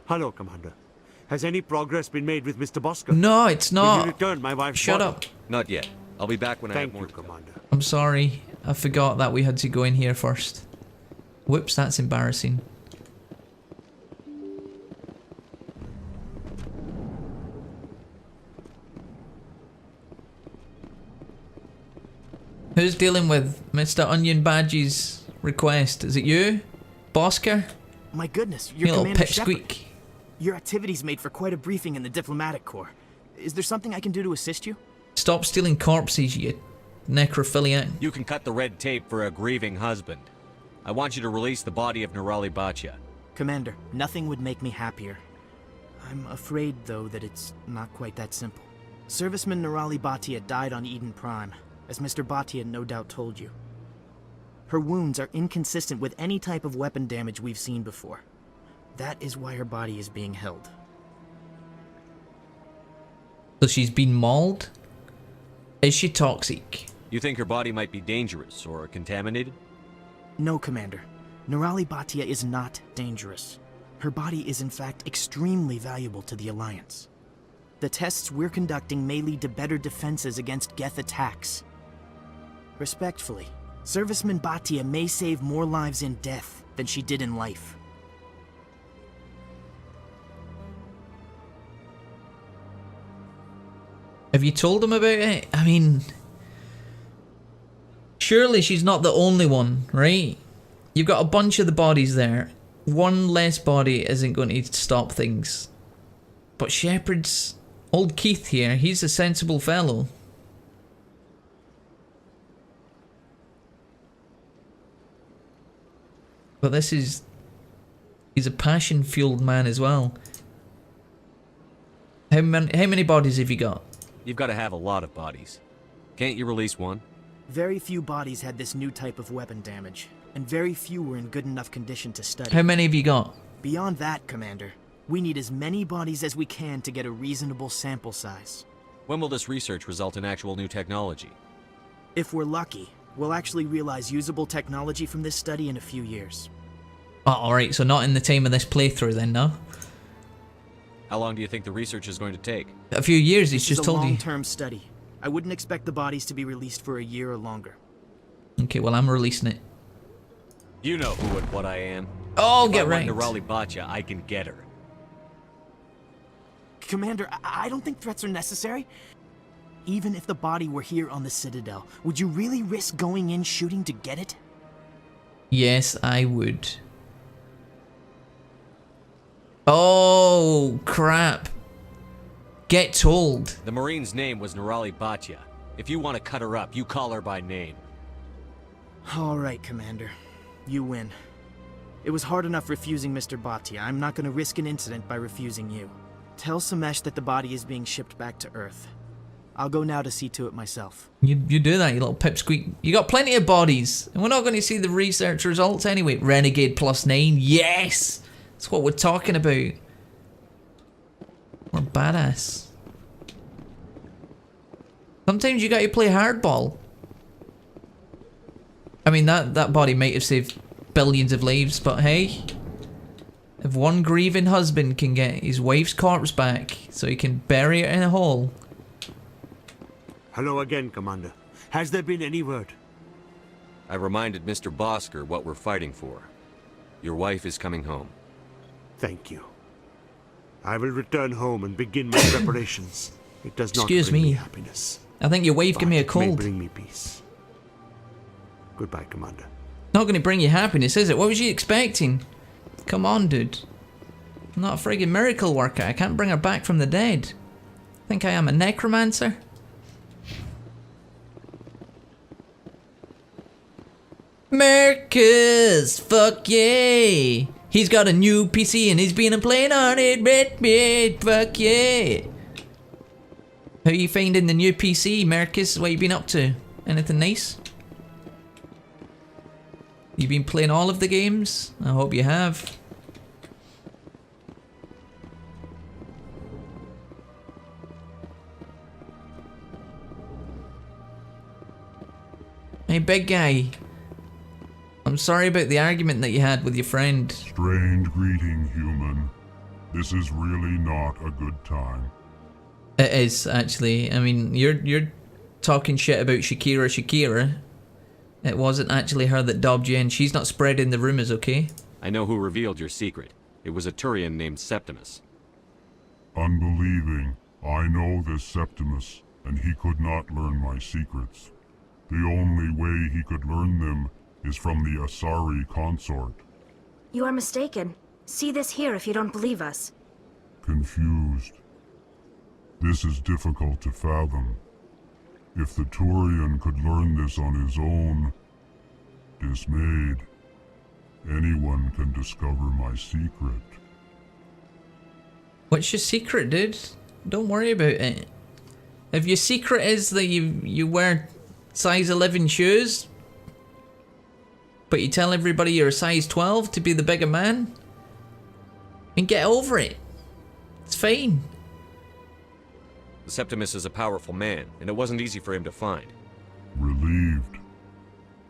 Hello, Commander. Has any progress been made with Mr. Bosker? No, it's Will not. you return my wife's Shut body? up. Not yet. I'll be back when I have Thank more you, to tell. Commander. I'm sorry. I forgot that we had to go in here first. Whoops, that's embarrassing. Who's dealing with Mr. Onion Badge's request? Is it you, Bosker? My goodness, You you're little Commander Shepard. pipsqueak. Your activities made for quite a briefing in the diplomatic corps. Is there something I can do to assist you? Stop stealing corpses, you necrophiliac. You can cut the red tape for a grieving husband. I want you to release the body of Nirali Bhatia. Commander, nothing would make me happier. I'm afraid, though, that it's not quite that simple. Serviceman Nirali Bhatia died on Eden Prime, as Mr. Bhatia no doubt told you. Her wounds are inconsistent with any type of weapon damage we've seen before. That is why her body is being held. So she's been mauled? Is she toxic? You think her body might be dangerous or contaminated? No, Commander. Nirali Bhatia is not dangerous. Her body is in fact extremely valuable to the Alliance. The tests we're conducting may lead to better defenses against Geth attacks. Respectfully, Serviceman Bhatia may save more lives in death than she did in life. Have you told him about it? I mean, surely she's not the only one, right? You've got a bunch of the bodies there. One less body isn't going to stop things. But Shepard's... Old Keith here, he's a sensible fellow. But this is... He's a passion-fueled man as well. How many bodies have you got? You've got to have a lot of bodies. Can't you release one? Very few bodies had this new type of weapon damage, and very few were in good enough condition to study. How many have you got? Beyond that, Commander, we need as many bodies as we can to get a reasonable sample size. When will this research result in actual new technology? If we're lucky, we'll actually realize usable technology from this study in a few years. Oh, alright, so not in the time of this playthrough then, no? How long do you think the research is going to take? A few years, he's This just is a told you. long-term study. I wouldn't expect the bodies to be released for a year or longer. Okay, well I'm releasing it. You know who and what I am. Oh, If get I right. want Nirali Bhatia, I can get her. Commander, I don't think threats are necessary. Even if the body were here on the Citadel, would you really risk going in shooting to get it? Yes, I would. Oh, crap. Get told. The Marine's name was Nirali Bhatia. If you want to cut her up, you call her by name. All right, Commander. You win. It was hard enough refusing Mr. Bhatia. I'm not going to risk an incident by refusing you. Tell Samesh that the body is being shipped back to Earth. I'll go now to see to it myself. You do that, you little pipsqueak. You got plenty of bodies. And we're not going to see the research results anyway. Renegade +9. Yes! That's what we're talking about. We're badass. Sometimes you got to play hardball. I mean, that body might have saved billions of lives, but hey. If one grieving husband can get his wife's corpse back so he can bury it in a hole. Hello again, Commander. Has there been any word? I reminded Mr. Bosker what we're fighting for. Your wife is coming home. Thank you. I will return home and begin my preparations. It does not Excuse bring me me. happiness. I think your wife but gave me a it may cold. bring me peace. Goodbye, Commander. Not going to bring you happiness, is it? What was you expecting? Come on, dude. I'm not a friggin' miracle worker. I can't bring her back from the dead. Think I am a necromancer? Marcus! Fuck yeah! He's got a new PC and he's been playing on it. Fuck yeah! How you finding the new PC, Marcus? What you been up to? Anything nice? You been playing all of the games? I hope you have. Hey, big guy. I'm sorry about the argument that you had with your friend. Strange greeting, human. This is really not a good time. It is, actually. I mean, you're talking shit about Shakira. It wasn't actually her that dobbed you in. She's not spreading the rumors, okay? I know who revealed your secret. It was a Turian named Septimus. Unbelieving. I know this Septimus, and he could not learn my secrets. The only way he could learn them is from the Asari consort. You are mistaken. See this here if you don't believe us. Confused. This is difficult to fathom. If the Turian could learn this on his own, dismayed, anyone can discover my secret. What's your secret, dude? Don't worry about it. If your secret is that you wear size 11 shoes, but you tell everybody you're a size 12 to be the bigger man, and get over it. It's fine. Septimus is a powerful man, and it wasn't easy for him to find. Relieved.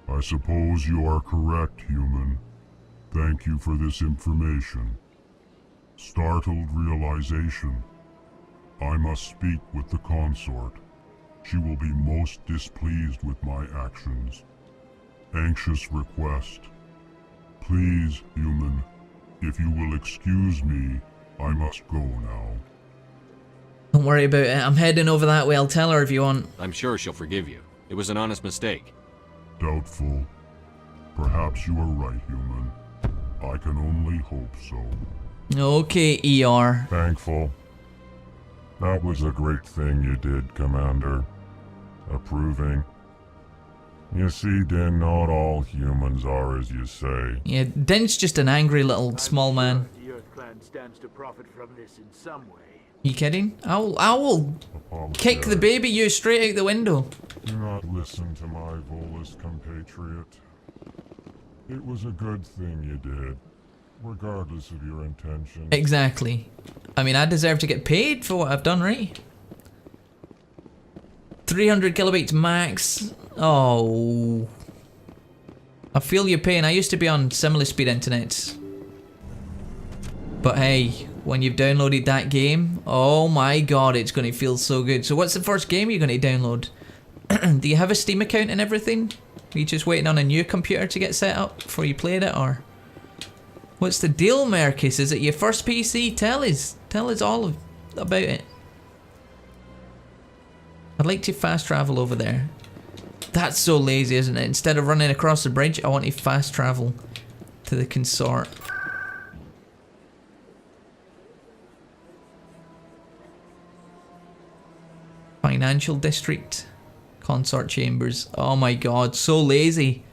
I suppose you are correct, human. Thank you for this information. Startled realization. I must speak with the consort. She will be most displeased with my actions. Anxious request. Please, human, if you will excuse me, I must go now. Don't worry about it. I'm heading over that way. I'll tell her if you want. I'm sure she'll forgive you. It was an honest mistake. Doubtful. Perhaps you are right, human. I can only hope so. Okay, ER. Thankful. That was a great thing you did, Commander. Approving. You see, Din, not all humans are as you say. Yeah, Din's just an angry little small man. The Earth Clan stands to profit from this in some way. You kidding? I will kick the baby you straight out the window. Do not listen to my Volus compatriot. It was a good thing you did, regardless of your intentions. Exactly. I mean, I deserve to get paid for what I've done, right? 300 kilobytes max. Oh. I feel your pain. I used to be on similar speed internet. But hey, when you've downloaded that game, oh my god, it's going to feel so good. So what's the first game you're going to download? Do you have a Steam account and everything? Are you just waiting on a new computer to get set up before you played it, or? What's the deal, Marcus? Is it your first PC? Tell us all about it. I'd like to fast travel over there. That's so lazy, isn't it? Instead of running across the bridge, I want to fast travel to the consort. Financial district. Consort chambers. Oh my god, so lazy.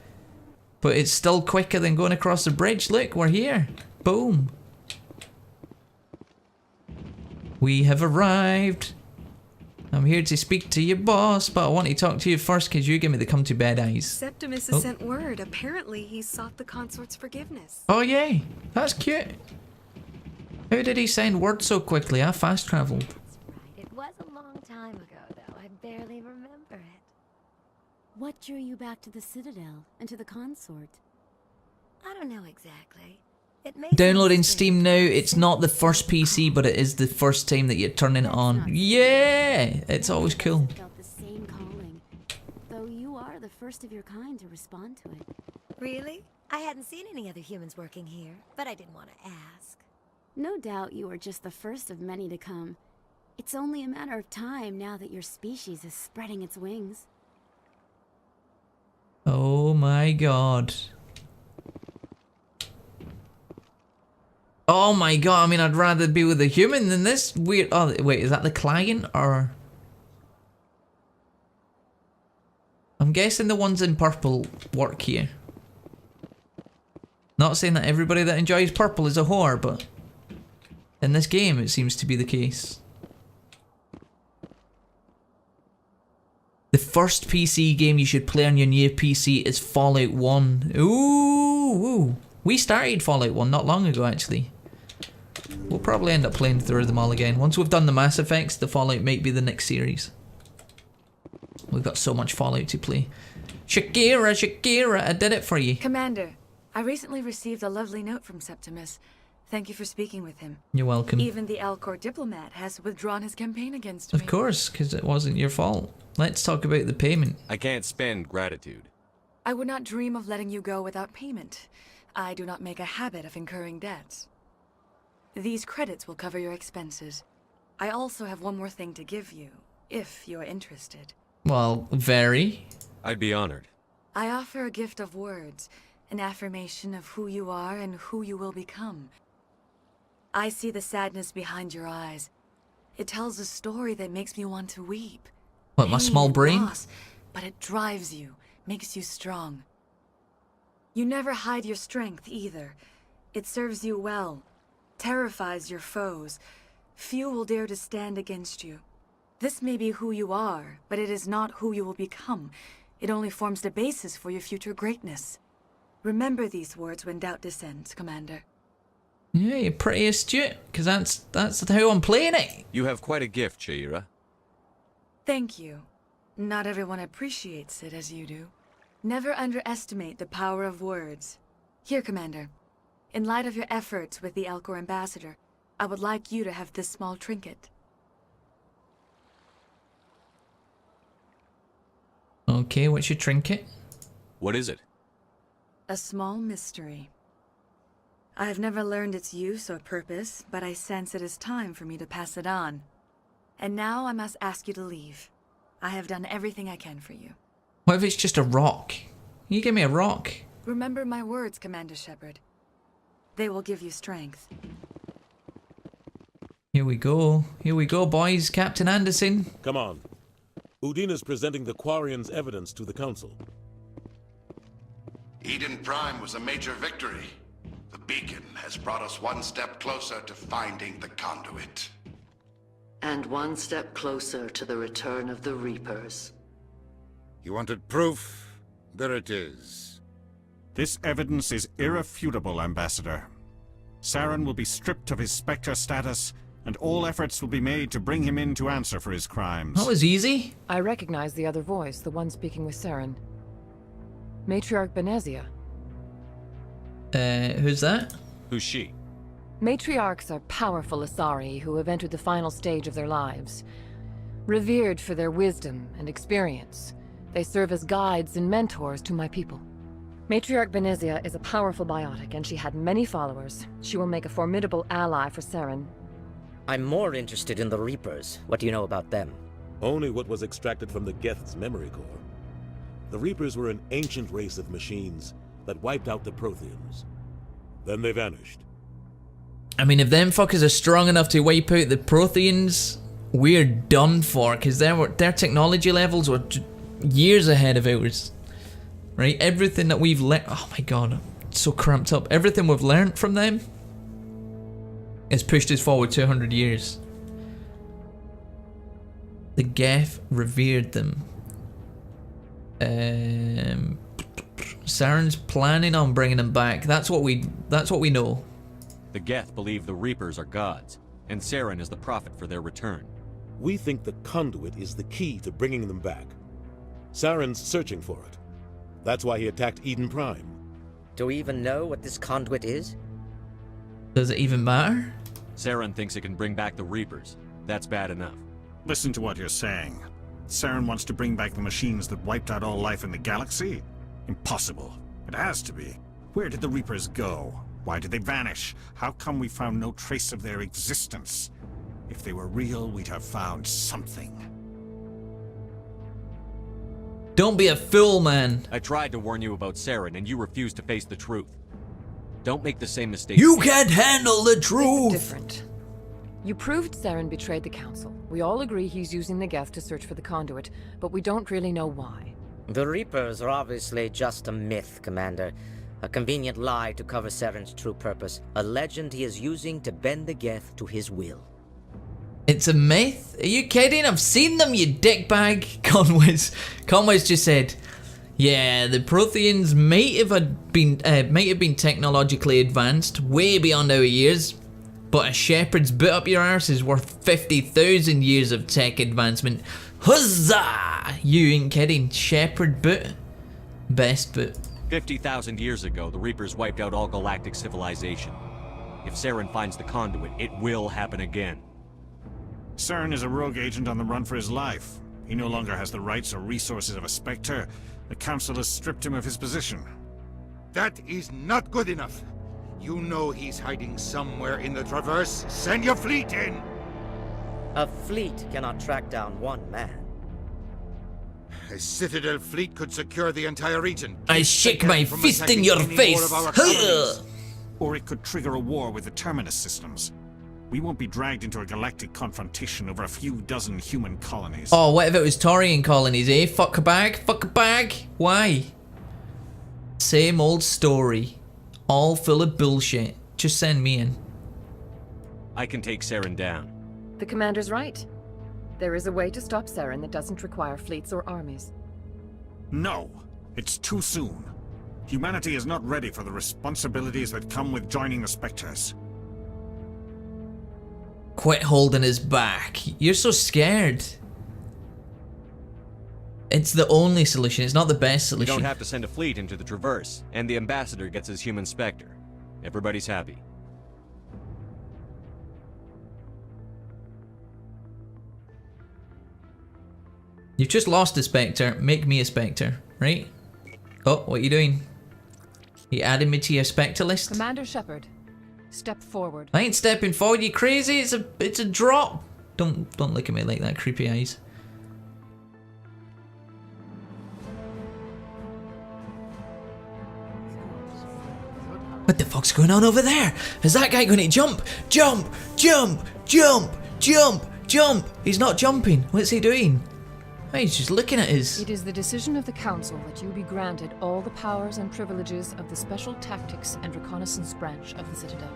But it's still quicker than going across the bridge. Look, we're here. Boom. We have arrived. I'm here to speak to your boss, but I want to talk to you first because you give me the come to bed eyes. Septimus has sent word. Apparently, he sought the consort's forgiveness. Oh yay, that's cute. How did he send word so quickly? I fast traveled. That's right. It was a long time ago, though. I barely remember it. What drew you back to the Citadel and to the consort? I don't know exactly. It may Downloading Steam now. It's not the first PC, but it is the first time that you're turning it on. Yeah, it's always cool. Felt the same calling, though you are the first of your kind to respond to it. Really? I hadn't seen any other humans working here, but I didn't want to ask. No doubt you are just the first of many to come. It's only a matter of time now that your species is spreading its wings. Oh my god. Oh my god, I mean, I'd rather be with a human than this weird... Oh, wait, is that the client, or... I'm guessing the ones in purple work here. Not saying that everybody that enjoys purple is a whore, but... in this game, it seems to be the case. The first PC game you should play on your new PC is Fallout 1. Ooh! We started Fallout 1 not long ago, actually. We'll probably end up playing through them all again. Once we've done the Mass Effects, the Fallout might be the next series. We've got so much Fallout to play. Shakira, I did it for you. Commander, I recently received a lovely note from Septimus, Thank you for speaking with him. You're welcome. Even the Alcor diplomat has withdrawn his campaign against me. Of course, because it wasn't your fault. Let's talk about the payment. I can't spend gratitude. I would not dream of letting you go without payment. I do not make a habit of incurring debts. These credits will cover your expenses. I also have one more thing to give you, if you are interested. Well, very. I'd be honored. I offer a gift of words, an affirmation of who you are and who you will become. I see the sadness behind your eyes. It tells a story that makes me want to weep. What, my small Pain and brain? loss, but it drives you, makes you strong. You never hide your strength either. It serves you well, terrifies your foes. Few will dare to stand against you. This may be who you are, but it is not who you will become. It only forms the basis for your future greatness. Remember these words when doubt descends, Commander. Yeah, you're pretty astute, because that's how I'm playing it. You have quite a gift, Shaira. Thank you. Not everyone appreciates it as you do. Never underestimate the power of words. Here, Commander. In light of your efforts with the Alcor ambassador, I would like you to have this small trinket. Okay, what's your trinket? What is it? A small mystery. I have never learned its use or purpose, but I sense it is time for me to pass it on. And now I must ask you to leave. I have done everything I can for you. What if it's just a rock? You give me a rock. Remember my words, Commander Shepard. They will give you strength. Here we go. Here we go, boys. Captain Anderson. Come on. Udine is presenting the Quarian's evidence to the Council. Eden Prime was a major victory. The beacon has brought us one step closer to finding the conduit. And one step closer to the return of the Reapers. You wanted proof? There it is. This evidence is irrefutable, Ambassador. Saren will be stripped of his Spectre status, and all efforts will be made to bring him in to answer for his crimes. That was easy. I recognize the other voice, the one speaking with Saren. Matriarch Benezia. Who's that? Who's she? Matriarchs are powerful Asari who have entered the final stage of their lives. Revered for their wisdom and experience, they serve as guides and mentors to my people. Matriarch Benezia is a powerful biotic, and she had many followers. She will make a formidable ally for Saren. I'm more interested in the Reapers. What do you know about them? Only what was extracted from the Geth's memory core. The Reapers were an ancient race of machines that wiped out the Protheans. Then they vanished. I mean, if them fuckers are strong enough to wipe out the Protheans, we're done for, because their technology levels were years ahead of ours. Right? Everything that we've learned... Oh my god, I'm so cramped up. Everything we've learned from them has pushed us forward 200 years. The Geth revered them. Saren's planning on bringing them back. That's what we know. The Geth believe the Reapers are gods, and Saren is the prophet for their return. We think the conduit is the key to bringing them back. Saren's searching for it. That's why he attacked Eden Prime. Do we even know what this conduit is? Does it even matter? Saren thinks it can bring back the Reapers. That's bad enough. Listen to what you're saying. Saren wants to bring back the machines that wiped out all life in the galaxy? Impossible. It has to be. Where did the Reapers go? Why did they vanish? How come we found no trace of their existence? If they were real, we'd have found something. Don't be a fool, man. I tried to warn you about Saren, and you refused to face the truth. Don't make the same mistake. You can't handle the truth! Different. You proved Saren betrayed the Council. We all agree he's using the Geth to search for the conduit, but we don't really know why. The Reapers are obviously just a myth, Commander. A convenient lie to cover Saren's true purpose. A legend he is using to bend the Geth to his will. It's a myth? Are you kidding? I've seen them, you dickbag. Conway's just said, yeah, the Protheans might have been technologically advanced, way beyond our years, but a shepherd's boot up your arse is worth 50,000 years of tech advancement. Huzzah! You ain't kidding. Shepherd boot. Best boot. 50,000 years ago, the Reapers wiped out all galactic civilization. If Saren finds the conduit, it will happen again. Saren is a rogue agent on the run for his life. He no longer has the rights or resources of a Spectre. The Council has stripped him of his position. That is not good enough. You know he's hiding somewhere in the Traverse. Send your fleet in! A fleet cannot track down one man. A Citadel fleet could secure the entire region. I shake my fist in your face! Or it could trigger a war with the Terminus systems. We won't be dragged into a galactic confrontation over a few dozen human colonies. Oh, what if it was Taurian colonies, eh? Fuck a bag? Fuck a bag? Why? Same old story. All full of bullshit. Just send me in. I can take Saren down. The commander's right. There is a way to stop Saren that doesn't require fleets or armies. No, it's too soon. Humanity is not ready for the responsibilities that come with joining the Spectres. Quit holding his back. You're so scared. It's the only solution. It's not the best You solution. don't have to send a fleet into the Traverse, and the ambassador gets his human Spectre. Everybody's happy. You've just lost a Spectre. Make me a Spectre, right? Oh, what are you doing? You added me to your Spectre list? Commander Shepard, step forward. I ain't stepping forward, you crazy? It's a drop. Don't look at me like that, creepy eyes. What the fuck's going on over there? Is that guy going to jump? Jump! Jump! Jump! Jump! Jump! He's not jumping. What's he doing? Oh, he's just looking at us. It is the decision of the Council that you be granted all the powers and privileges of the Special Tactics and Reconnaissance branch of the Citadel.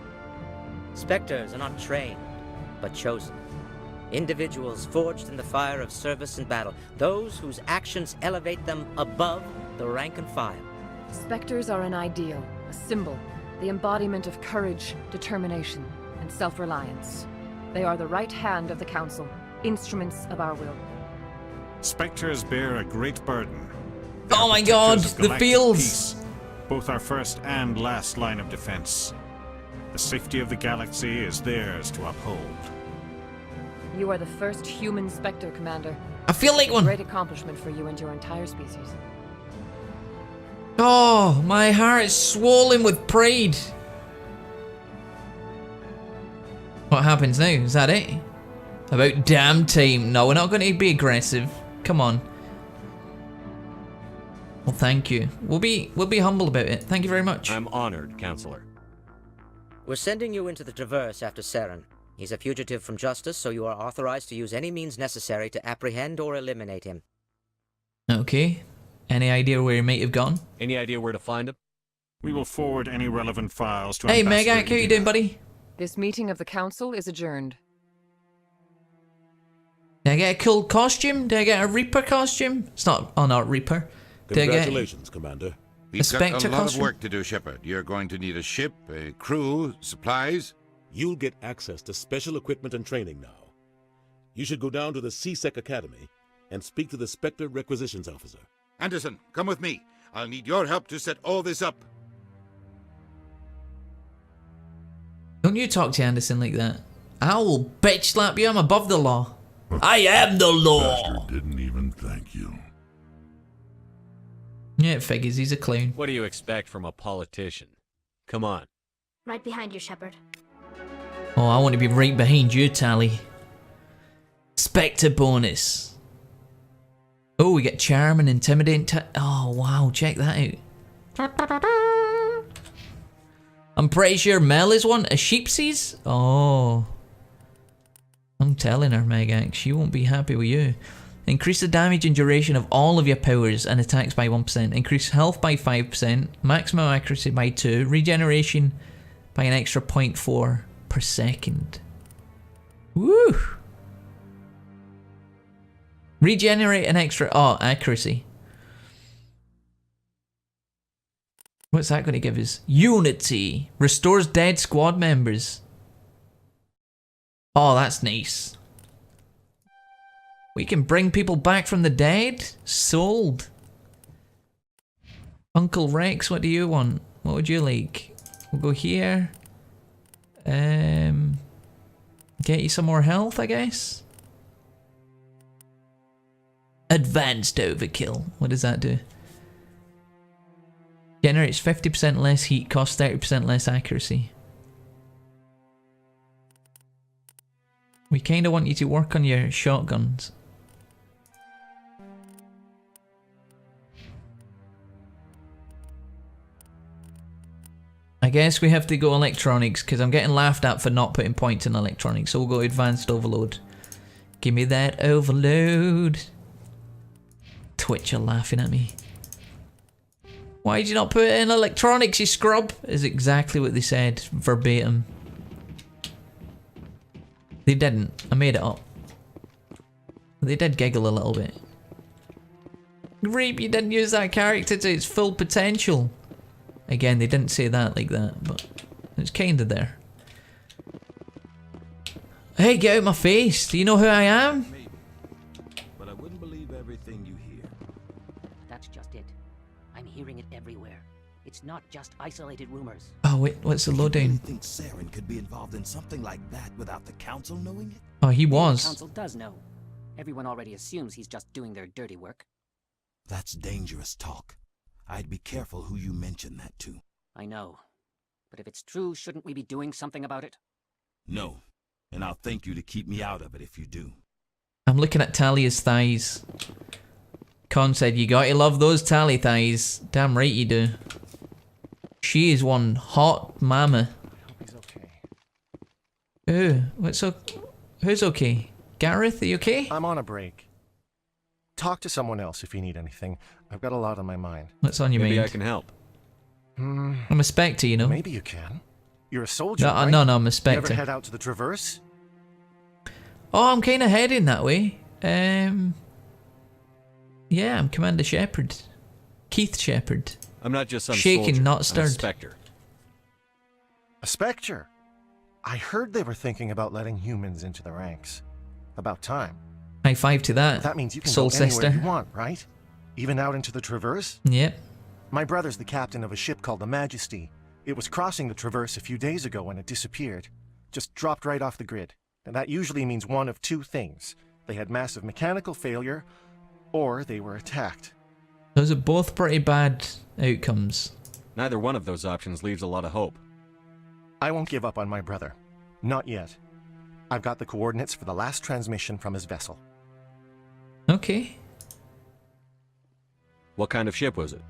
Spectres are not trained, but chosen. Individuals forged in the fire of service and battle, those whose actions elevate them above the rank and file. Spectres are an ideal, a symbol, the embodiment of courage, determination, and self-reliance. They are the right hand of the Council, instruments of our will. Spectres bear a great burden. Oh my god, the fields! Peace, both our first and last line of defense. The safety of the galaxy is theirs to uphold. You are the first human Spectre, Commander. I feel like one. Great accomplishment for you and your entire species. Oh, my heart is swollen with pride. What happens now? Is that it? About damn time. No, we're not going to be aggressive. Come on. Well, thank you. We'll be humble about it. Thank you very much. I'm honored, Counselor. We're sending you into the Traverse after Saren. He's a fugitive from justice, so you are authorized to use any means necessary to apprehend or eliminate him. Okay. Any idea where he might have gone? Any idea where to find him? We will forward any relevant files to Hey, Ambassador Megak, how you doing, buddy? This meeting of the Council is adjourned. Did I get a cool costume? Did I get a Reaper costume? It's not... Oh, not Reaper. Did I get Congratulations, Commander. We've got Spectre a lot costume? of work to do, Shepard. You're going to need a ship, a crew, supplies. You'll get access to special equipment and training now. You should go down to the C-Sec Academy and speak to the Spectre Requisitions Officer. Anderson, come with me. I'll need your help to set all this up. Don't you talk to Anderson like that. I will bitch slap you. I'm above the law. I am the law. Bastard didn't even thank you. Yeah, it figures. He's a clown. What do you expect from a politician? Come on. Right behind you, Shepard. Oh, I want to be right behind you, Tally. Spectre bonus. Oh, we get charm and intimidate. Oh, wow. Check that out. I'm pretty sure Mel is one. A sheepsies? Oh. I'm telling her, Megak. She won't be happy with you. Increase the damage and duration of all of your powers and attacks by 1%. Increase health by 5%. Maximum accuracy by 2. Regeneration by an extra 0.4 per second. Woo! Regenerate an extra... Oh, accuracy. What's that going to give us? Unity. Restores dead squad members. Oh, that's nice. We can bring people back from the dead? Sold. Uncle Rex, what do you want? What would you like? We'll go here. Get you some more health, I guess. Advanced overkill. What does that do? Generates 50% less heat, costs 30% less accuracy. We kinda want you to work on your shotguns. I guess we have to go electronics because I'm getting laughed at for not putting points in electronics. So we'll go advanced overload. Give me that overload. Twitch are laughing at me. Why did you not put it in electronics, you scrub? Is exactly what they said, verbatim. They didn't. I made it up. They did giggle a little bit. Reap, you didn't use that character to its full potential. Again, they didn't say that like that, but it's kinda there. Hey, get out of my face! Do you know who I am? Maybe, but I wouldn't believe everything you hear. That's just it. I'm hearing it everywhere. It's not just isolated rumors. Oh wait, what's the lowdown? You really think Saren could be involved in something like that without the council knowing it? Oh, he was. The council does know. Everyone already assumes he's just doing their dirty work. That's dangerous talk. I'd be careful who you mention that to. I know. But if it's true, shouldn't we be doing something about it? No. And I'll thank you to keep me out of it if you do. I'm looking at Talia's thighs. Con said, you gotta love those Tally thighs. Damn right you do. She is one hot mama. Ooh, who's okay? Gareth, are you okay? I'm on a break. Talk to someone else if you need anything. I've got a lot on my mind. What's on your mind? Maybe I can help. I'm a Spectre, you know. Maybe you can. You're a soldier, No, right? no, I'm a You Spectre. ever head out to the Traverse? Oh, I'm kind of heading that way. Yeah, I'm Commander Shepard. Keith Shepard. I'm not just some shaken, soldier. not I'm a stirred. Spectre. A Spectre? I heard they were thinking about letting humans into the ranks. About time. High five to that. That means you can Soul go anywhere sister. you want, right? Even out into the Traverse? Yep. My brother's the captain of a ship called the Majesty. It was crossing the Traverse a few days ago when it disappeared. Just dropped right off the grid. And that usually means one of two things. They had massive mechanical failure, or they were attacked. Those are both pretty bad outcomes. Neither one of those options leaves a lot of hope. I won't give up on my brother. Not yet. I've got the coordinates for the last transmission from his vessel. Okay. What kind of ship was it?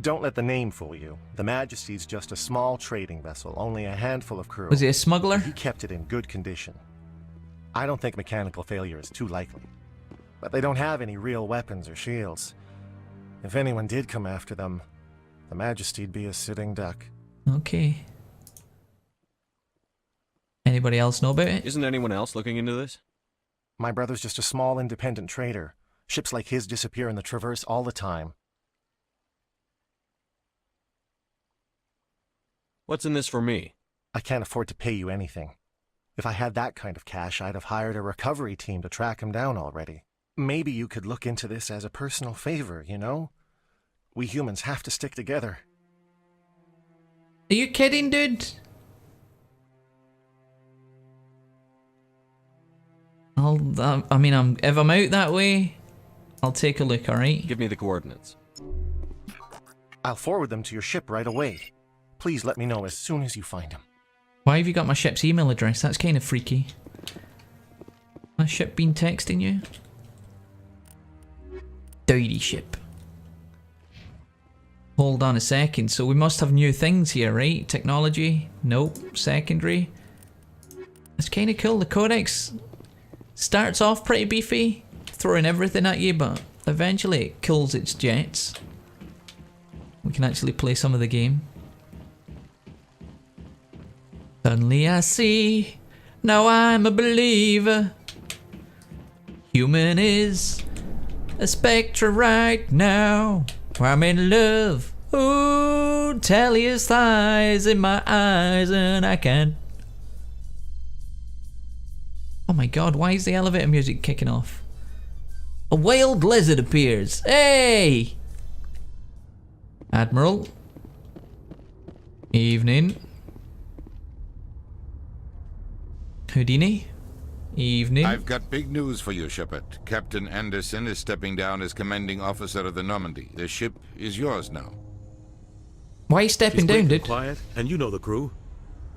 Don't let the name fool you. The Majesty's just a small trading vessel, only a handful of crew. Was he a smuggler? He kept it in good condition. I don't think mechanical failure is too likely. But they don't have any real weapons or shields. If anyone did come after them, the Majesty'd be a sitting duck. Okay. Anybody else know about it? Isn't anyone else looking into this? My brother's just a small independent trader. Ships like his disappear in the Traverse all the time. What's in this for me? I can't afford to pay you anything. If I had that kind of cash, I'd have hired a recovery team to track him down already. Maybe you could look into this as a personal favor, you know? We humans have to stick together. Are you kidding, dude? If I'm out that way, I'll take a look, alright? Give me the coordinates. I'll forward them to your ship right away. Please let me know as soon as you find him. Why have you got my ship's email address? That's kind of freaky. My ship been texting you? Dirty ship. Hold on a second, so we must have new things here, right? Technology? Nope. Secondary? It's kind of cool. The codex starts off pretty beefy, throwing everything at you, but eventually it kills its jets. We can actually play some of the game. Suddenly I see, now I'm a believer. Human is a spectre right now. I'm in love. Ooh, Talia's thighs in my eyes and I can't. Oh my god, why is the elevator music kicking off? A wild lizard appears. Hey! Admiral. Evening. Houdini. Evening. I've got big news for you, Shepard. Captain Anderson is stepping down as commanding officer of the Normandy. The ship is yours now. Why are you stepping down, dude? Quiet, and you know the crew.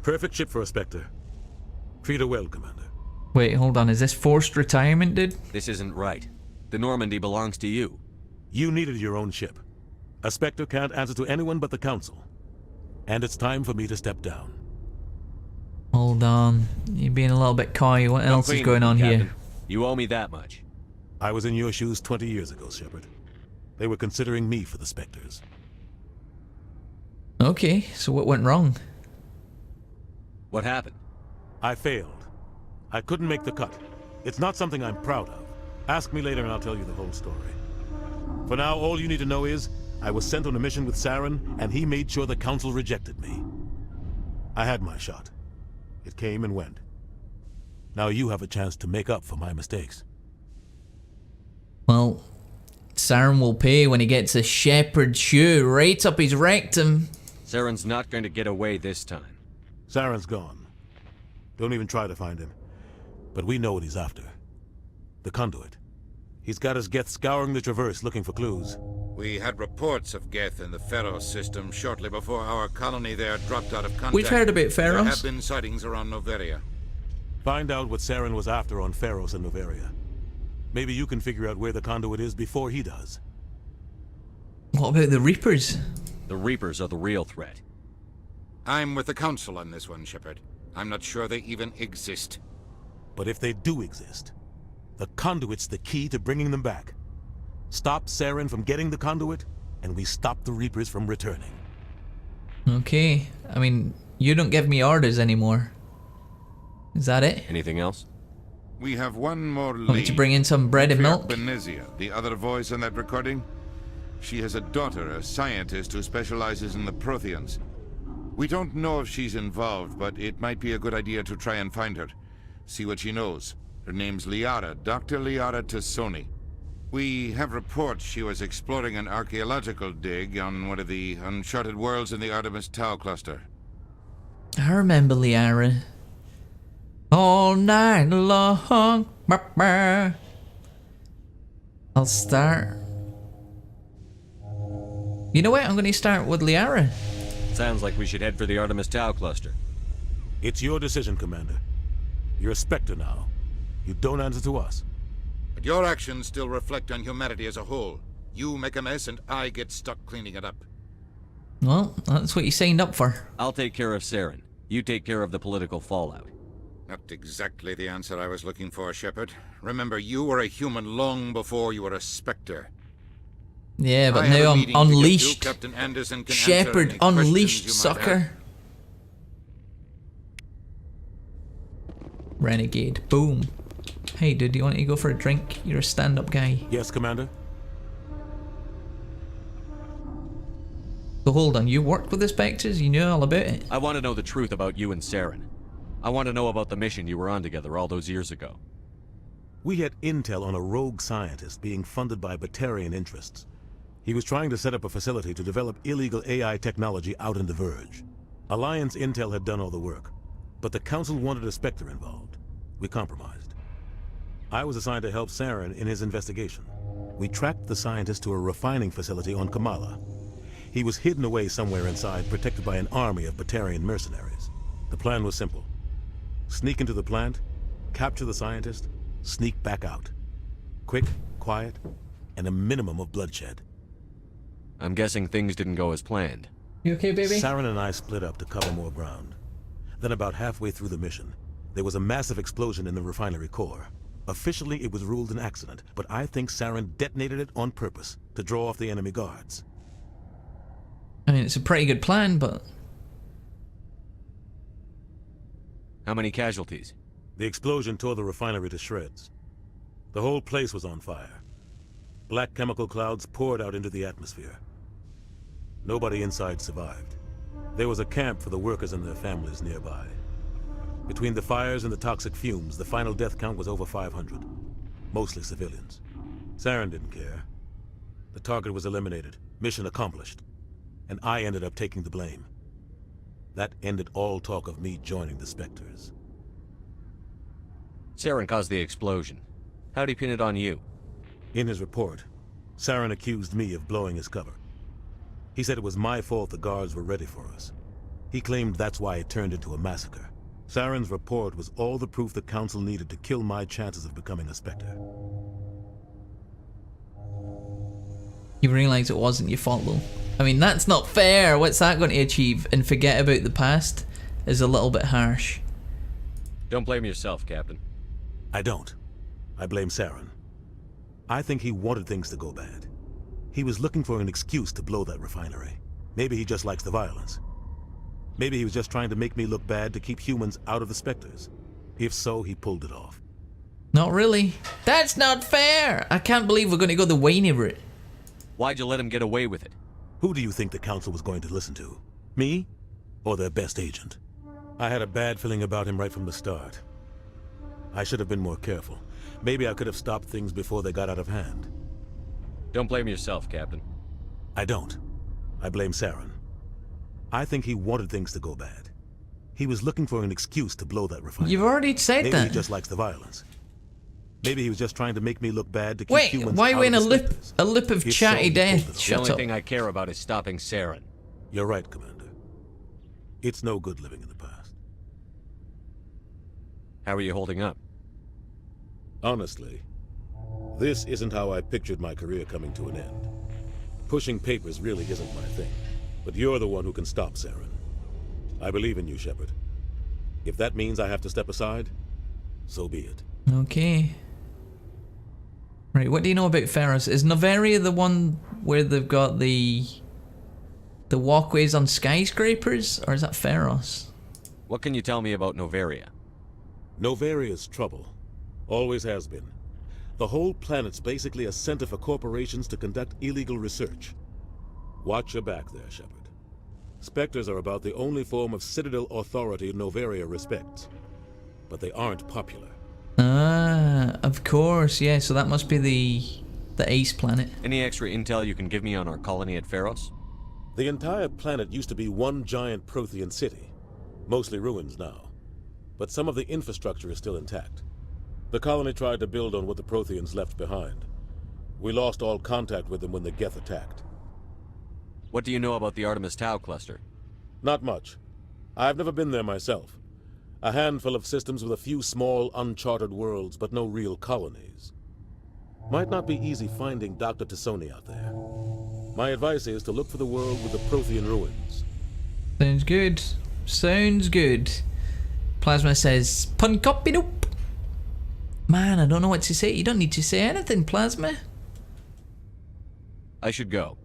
Perfect ship for a Spectre. Treat her well, Commander. Wait, hold on. Is this forced retirement, dude? This isn't right. The Normandy belongs to you. You needed your own ship. A Spectre can't answer to anyone but the Council. And it's time for me to step down. Hold on. You're being a little bit coy. What else is going on here? You owe me that much. I was in your shoes 20 years ago, Shepard. They were considering me for the Spectres. Okay, so what went wrong? What happened? I failed. I couldn't make the cut. It's not something I'm proud of. Ask me later and I'll tell you the whole story. For now, all you need to know is, I was sent on a mission with Saren, and he made sure the Council rejected me. I had my shot. It came and went. Now you have a chance to make up for my mistakes. Well, Saren will pay when he gets a shepherd shoe right up his rectum. Saren's not going to get away this time. Saren's gone. Don't even try to find him. But we know what he's after. The conduit. He's got his Geth scouring the Traverse looking for clues. We had reports of Geth in the Pharos system shortly before our colony there dropped out of contact. We've heard about Pharos. There have been sightings around Noveria. Find out what Saren was after on Pharos and Noveria. Maybe you can figure out where the conduit is before he does. What about the Reapers? The Reapers are the real threat. I'm with the Council on this one, Shepard. I'm not sure they even exist. But if they do exist, the conduit's the key to bringing them back. Stop Saren from getting the conduit, and we stop the Reapers from returning. Okay. I mean, you don't give me orders anymore. Is that it? Anything else? We have one more lead. Want me to bring in some bread and milk? Benezia, the other voice in that recording. She has a daughter, a scientist who specializes in the Protheans. We don't know if she's involved, but it might be a good idea to try and find her. See what she knows. Her name's Liara, Dr. Liara Tassoni. We have reports she was exploring an archaeological dig on one of the uncharted worlds in the Artemis Tau cluster. I remember Liara. All night long. I'll start. You know what? I'm going to start with Liara. Sounds like we should head for the Artemis Tau cluster. It's your decision, Commander. You're a Spectre now. You don't answer to us. But your actions still reflect on humanity as a whole. You make a mess and I get stuck cleaning it up. Well, that's what you signed up for. I'll take care of Saren. You take care of the political fallout. Not exactly the answer I was looking for, Shepard. Remember, you were a human long before you were a Spectre. Yeah, but now I'm unleashed. Captain Anderson can Shepard unleashed, sucker. Renegade. Boom. Hey, dude, do you want to go for a drink? You're a stand-up guy. Yes, Commander? So hold on, you worked with the Spectres? You knew all about it? I want to know the truth about you and Saren. I want to know about the mission you were on together all those years ago. We had intel on a rogue scientist being funded by Batarian interests. He was trying to set up a facility to develop illegal AI technology out in the Verge. Alliance intel had done all the work, but the Council wanted a Spectre involved. We compromised. I was assigned to help Saren in his investigation. We tracked the scientist to a refining facility on Kamala. He was hidden away somewhere inside, protected by an army of Batarian mercenaries. The plan was simple. Sneak into the plant, capture the scientist, sneak back out. Quick, quiet, and a minimum of bloodshed. I'm guessing things didn't go as planned. You okay, baby? Saren and I split up to cover more ground. Then about halfway through the mission, there was a massive explosion in the refinery core. Officially, it was ruled an accident, but I think Saren detonated it on purpose to draw off the enemy guards. I mean, it's a pretty good plan, but... How many casualties? The explosion tore the refinery to shreds. The whole place was on fire. Black chemical clouds poured out into the atmosphere. Nobody inside survived. There was a camp for the workers and their families nearby. Between the fires and the toxic fumes, the final death count was over 500. Mostly civilians. Saren didn't care. The target was eliminated, mission accomplished. And I ended up taking the blame. That ended all talk of me joining the Spectres. Saren caused the explosion. How'd he pin it on you? In his report, Saren accused me of blowing his cover. He said it was my fault the guards were ready for us. He claimed that's why it turned into a massacre. Saren's report was all the proof the Council needed to kill my chances of becoming a Spectre. You realize it wasn't your fault though. I mean, that's not fair. What's that going to achieve? And forget about the past is a little bit harsh. Don't blame yourself, Captain. I don't. I blame Saren. I think he wanted things to go bad. He was looking for an excuse to blow that refinery. Maybe he just likes the violence. Maybe he was just trying to make me look bad to keep humans out of the Spectres. If so, he pulled it off. Not really. That's not fair. I can't believe we're going to go the whiny route. Why'd you let him get away with it? Who do you think the Council was going to listen to? Me? Or their best agent? I had a bad feeling about him right from the start. I should have been more careful. Maybe I could have stopped things before they got out of hand. Don't blame yourself, Captain. I don't. I blame Saren. I think he wanted things to go bad. He was looking for an excuse to blow that refinery. You've already said Maybe that. Maybe he just likes the violence. Maybe he was just trying to make me look bad to keep humans why are we in out a of lip, Spectres. a lip of If chatty so, he death? pulled it off. Shut The only up. thing I care about is stopping Saren. You're right, Commander. It's no good living in the past. How are you holding up? Honestly, this isn't how I pictured my career coming to an end. Pushing papers really isn't my thing, but you're the one who can stop Saren. I believe in you, Shepard. If that means I have to step aside, so be it. Okay. Right, what do you know about Ferros? Is Noveria the one where they've got the walkways on skyscrapers, or is that Ferros? What can you tell me about Noveria? Novaria's trouble. Always has been. The whole planet's basically a center for corporations to conduct illegal research. Watch your back there, Shepard. Spectres are about the only form of Citadel authority Noveria respects. But they aren't popular. Ah, of course, yeah, so that must be the Ace planet. Any extra intel you can give me on our colony at Ferros? The entire planet used to be one giant Prothean city. Mostly ruins now. But some of the infrastructure is still intact. The colony tried to build on what the Protheans left behind. We lost all contact with them when the Geth attacked. What do you know about the Artemis Tau cluster? Not much. I've never been there myself. A handful of systems with a few small, uncharted worlds, but no real colonies. Might not be easy finding Dr. Tassoni out there. My advice is to look for the world with the Prothean ruins. Sounds good. Sounds good. Plasma says, pun copy nope. Man, I don't know what to say. You don't need to say anything, Plasma. I should go.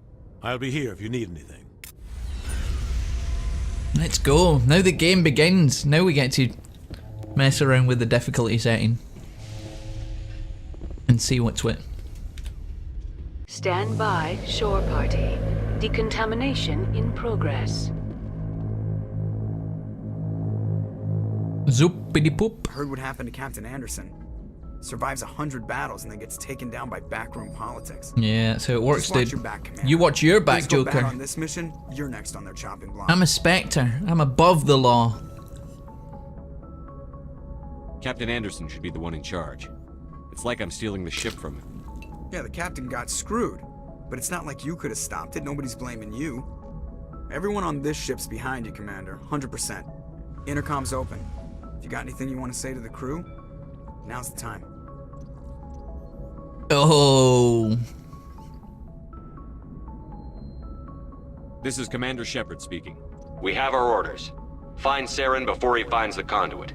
I'll be here if you need anything. Let's go. Now the game begins. Now we get to mess around with the difficulty setting. And see what's what. Stand by, shore party. Decontamination in progress. Zoopity poop. Heard what happened to Captain Anderson. Survives 100 battles and then gets taken down by backroom politics. Yeah, that's how it works, Just watch dude. your back, Commander. You watch your back, Things go Joker. bad on this mission, you're next on their chopping block. I'm a Spectre. I'm above the law. Captain Anderson should be the one in charge. It's like I'm stealing the ship from him. Yeah, the captain got screwed. But it's not like you could have stopped it. Nobody's blaming you. Everyone on this ship's behind you, Commander. 100%. Intercom's open. If you got anything you want to say to the crew, now's the time. Oh. This is Commander Shepard speaking. We have our orders. Find Saren before he finds the conduit.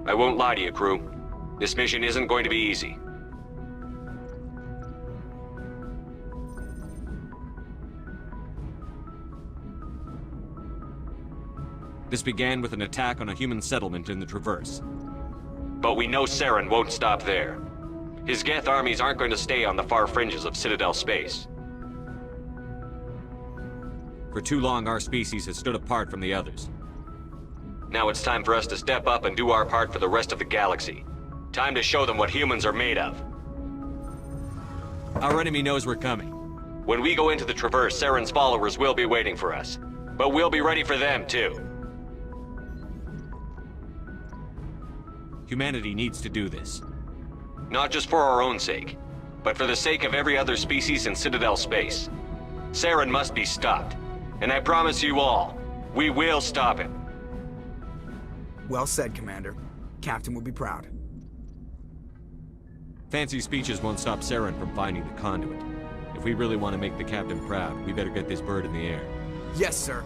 I won't lie to you, crew. This mission isn't going to be easy. This began with an attack on a human settlement in the Traverse. But we know Saren won't stop there. His Geth armies aren't going to stay on the far fringes of Citadel space. For too long, our species has stood apart from the others. Now it's time for us to step up and do our part for the rest of the galaxy. Time to show them what humans are made of. Our enemy knows we're coming. When we go into the Traverse, Saren's followers will be waiting for us. But we'll be ready for them, too. Humanity needs to do this. Not just for our own sake, but for the sake of every other species in Citadel space. Saren must be stopped. And I promise you all, we will stop him. Well said, Commander. Captain will be proud. Fancy speeches won't stop Saren from finding the conduit. If we really want to make the captain proud, we better get this bird in the air. Yes, sir.